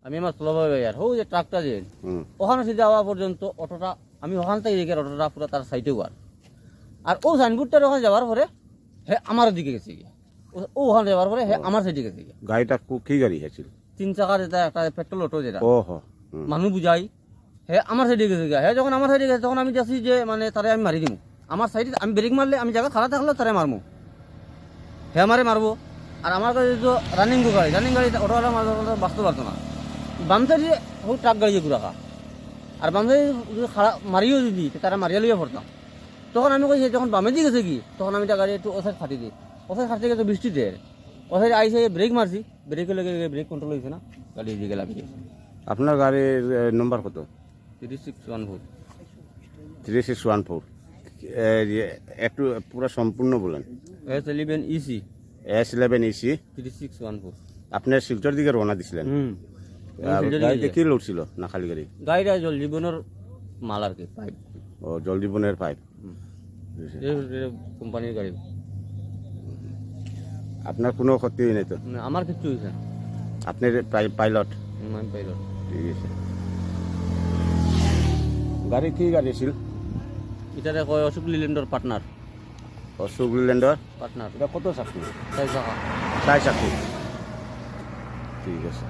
আমি আমার স্লোভাবে আর হো যে ট্রাকটা যে ওখানে সিধা যাওয়া পর্যন্ত অটোটা আমি ওখান থেকে রেখে অটোটা পুরো তার সাইডে আর আর ও সাইনবোর্ডটার ওখানে যাওয়ার পরে হ্যাঁ আমার দিকে গেছে গিয়ে ও ওখানে যাওয়ার পরে হ্যাঁ আমার সাইডে গেছে গিয়ে। গাড়িটা কি গাড়ি হয়েছিল? 3 চাকা যেটা একটা পেট্রোল অটো যেটা ওহো মানুষ বুঝাই হ্যাঁ আমার সাইডে গেছে গিয়ে। হ্যাঁ যখন আমার সাইডে গেছে তখন আমি যাচ্ছি যে মানে তারে আমি মারি দিমু আমার সাইডে আমি ব্রেক মারলে আমি জায়গা খারাপ থাকলে তারে মারমু হ্যাঁ আমারে মারবো। আর আমার কাছে তো রানিং গাড়ি অটোওয়ালা মারতে বাঁচতে পারতো না বাম সাইডে হোক ট্রাক গাড়ি ঘুরা খা আর বাম সাইডে যদি খারাপ মারিও যদি তারা মারিয়া লইয়া পড়তাম তখন আমি কইছি যখন বামে দিয়ে গেছে কি তখন আমি গাড়ি একটু ওসাইড খাটি দিই ওসাইড খাটতে গেছে বৃষ্টিতে ওসাইড আইসে ব্রেক মারছি ব্রেকের লেগে ব্রেক কন্ট্রোল হয়েছে না গাড়ি দিয়ে গেলাম। আপনার গাড়ির নম্বর কত? 3614 3614। একটু পুরো সম্পূর্ণ বলেন। S11 EC S11 EC 3614। আপনার শিলচর দিকে রওনা দিছিলেন? গাড়িতে কি লোড ছিল না খালি গাড়ি? গাড়িটা জল জীবনের মাল আর কি পাইপ। ও জল জীবনের পাইপ কোম্পানির গাড়ি। আপনার কোনো ক্ষতি হয় নাই তো? আমার কিছু হয়েছে না। আপনার পাইলট? আমি পাইলট। ঠিক আছে। গাড়ি কি গাড়ি ছিল? এটারে কয় অশোক লিল্যান্ডর পার্টনার। অশোক লিল্যান্ডর পার্টনার। এটা কত চাকরি? 4 চাকা। 4 চাকরি। ঠিক আছে।